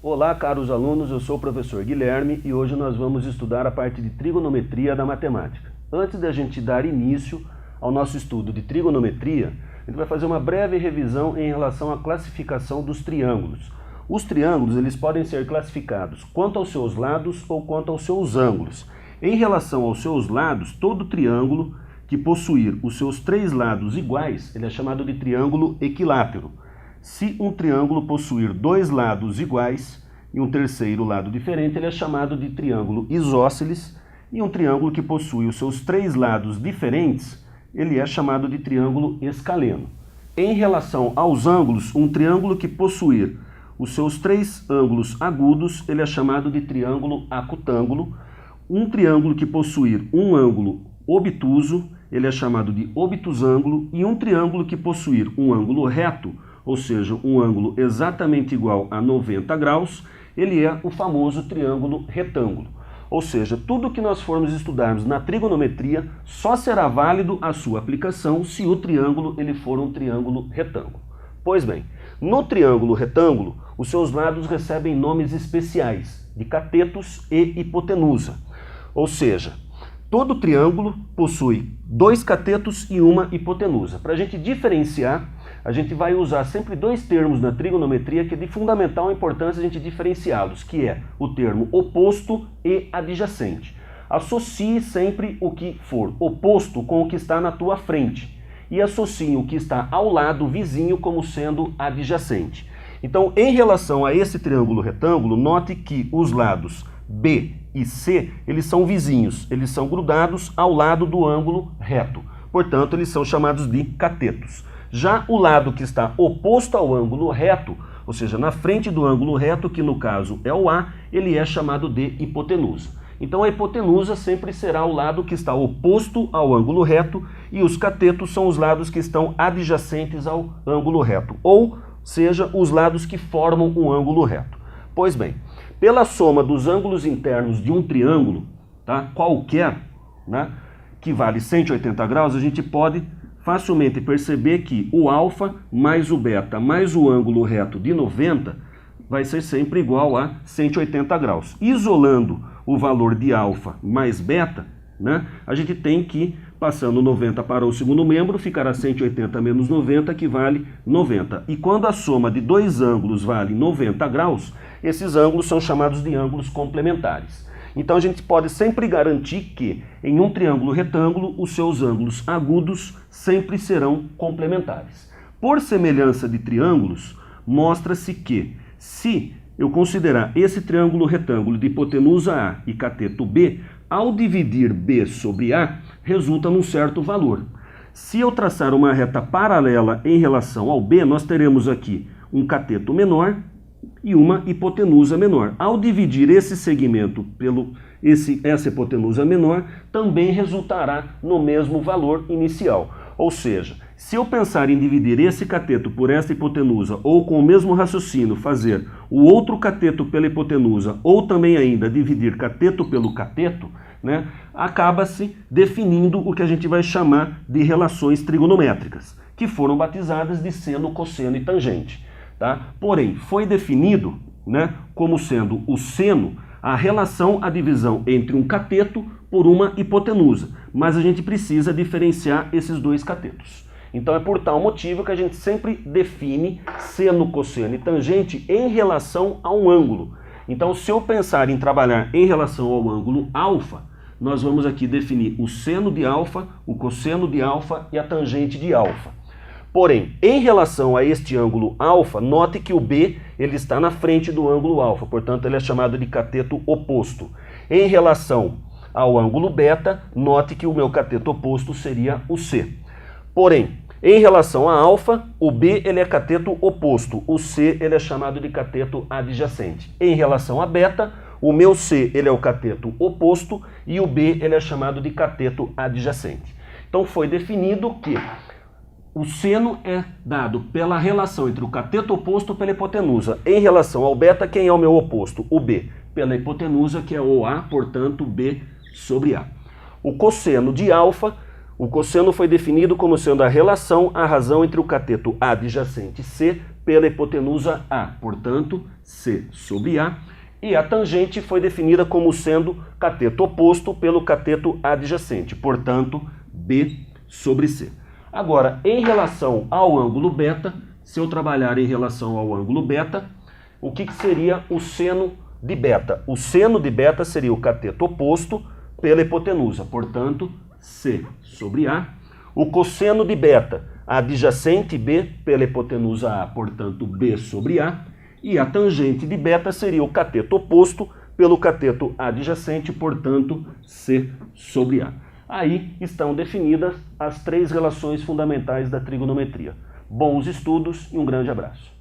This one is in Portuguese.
Olá, caros alunos, eu sou o professor Guilherme e hoje nós vamos estudar a parte de trigonometria da matemática. Antes de a gente dar início ao nosso estudo de trigonometria, a gente vai fazer uma breve revisão em relação à classificação dos triângulos. Os triângulos eles podem ser classificados quanto aos seus lados ou quanto aos seus ângulos. Em relação aos seus lados, todo triângulo que possuir os seus três lados iguais, ele é chamado de triângulo equilátero. Se um triângulo possuir dois lados iguais e um terceiro lado diferente, ele é chamado de triângulo isósceles, e um triângulo que possui os seus três lados diferentes, ele é chamado de triângulo escaleno. Em relação aos ângulos, um triângulo que possuir os seus três ângulos agudos, ele é chamado de triângulo acutângulo. Um triângulo que possuir um ângulo obtuso, ele é chamado de obtusângulo, e um triângulo que possuir um ângulo reto, ou seja, um ângulo exatamente igual a 90 graus, ele é o famoso triângulo retângulo. Ou seja, tudo que nós formos estudarmos na trigonometria só será válido a sua aplicação se o triângulo ele for um triângulo retângulo. Pois bem, no triângulo retângulo, os seus lados recebem nomes especiais de catetos e hipotenusa. Ou seja, todo triângulo possui dois catetos e uma hipotenusa. Para a gente diferenciar, a gente vai usar sempre dois termos na trigonometria que é de fundamental importância a gente diferenciá-los, que é o termo oposto e adjacente. Associe sempre o que for oposto com o que está na tua frente e associe o que está ao lado vizinho como sendo adjacente. Então, em relação a esse triângulo retângulo, note que os lados B e C, eles são vizinhos, eles são grudados ao lado do ângulo reto. Portanto, eles são chamados de catetos. Já o lado que está oposto ao ângulo reto, ou seja, na frente do ângulo reto, que no caso é o A, ele é chamado de hipotenusa. Então a hipotenusa sempre será o lado que está oposto ao ângulo reto e os catetos são os lados que estão adjacentes ao ângulo reto, ou seja, os lados que formam um ângulo reto. Pois bem, pela soma dos ângulos internos de um triângulo, tá, qualquer, né, que vale 180 graus, a gente pode facilmente perceber que o alfa mais o beta mais o ângulo reto de 90 vai ser sempre igual a 180 graus. Isolando o valor de alfa mais beta, né, a gente tem que, passando 90 para o segundo membro, ficará 180 menos 90, que vale 90. E quando a soma de dois ângulos vale 90 graus, esses ângulos são chamados de ângulos complementares. Então a gente pode sempre garantir que em um triângulo retângulo os seus ângulos agudos sempre serão complementares. Por semelhança de triângulos, mostra-se que se eu considerar esse triângulo retângulo de hipotenusa A e cateto B, ao dividir B sobre A, resulta num certo valor. Se eu traçar uma reta paralela em relação ao B, nós teremos aqui um cateto menor e uma hipotenusa menor. Ao dividir esse segmento pelo essa hipotenusa menor, também resultará no mesmo valor inicial. Ou seja, se eu pensar em dividir esse cateto por essa hipotenusa, ou com o mesmo raciocínio fazer o outro cateto pela hipotenusa, ou também ainda dividir cateto pelo cateto, né, acaba-se definindo o que a gente vai chamar de relações trigonométricas, que foram batizadas de seno, cosseno e tangente. Tá? Porém, foi definido, né, como sendo o seno a relação, a divisão entre um cateto por uma hipotenusa, mas a gente precisa diferenciar esses dois catetos. Então é por tal motivo que a gente sempre define seno, cosseno e tangente em relação a um ângulo. Então se eu pensar em trabalhar em relação ao ângulo alfa, nós vamos aqui definir o seno de alfa, o cosseno de alfa e a tangente de alfa. Porém, em relação a este ângulo alfa, note que o B ele está na frente do ângulo alfa, portanto ele é chamado de cateto oposto. Em relação ao ângulo beta, note que o meu cateto oposto seria o C. Porém, em relação a alfa, o B ele é cateto oposto, o C ele é chamado de cateto adjacente. Em relação a beta, o meu C ele é o cateto oposto e o B ele é chamado de cateto adjacente. Então foi definido que o seno é dado pela relação entre o cateto oposto pela hipotenusa. Em relação ao beta, quem é o meu oposto? O B. Pela hipotenusa, que é o A, portanto, B sobre A. O cosseno de alfa, o cosseno foi definido como sendo a relação, a razão entre o cateto adjacente C pela hipotenusa A, portanto, C sobre A. E a tangente foi definida como sendo cateto oposto pelo cateto adjacente, portanto, B sobre C. Agora, em relação ao ângulo beta, se eu trabalhar em relação ao ângulo beta, o que seria o seno de beta? O seno de beta seria o cateto oposto pela hipotenusa, portanto, C sobre A. O cosseno de beta, adjacente B pela hipotenusa A, portanto, B sobre A. E a tangente de beta seria o cateto oposto pelo cateto adjacente, portanto, C sobre A. Aí estão definidas as três relações fundamentais da trigonometria. Bons estudos e um grande abraço.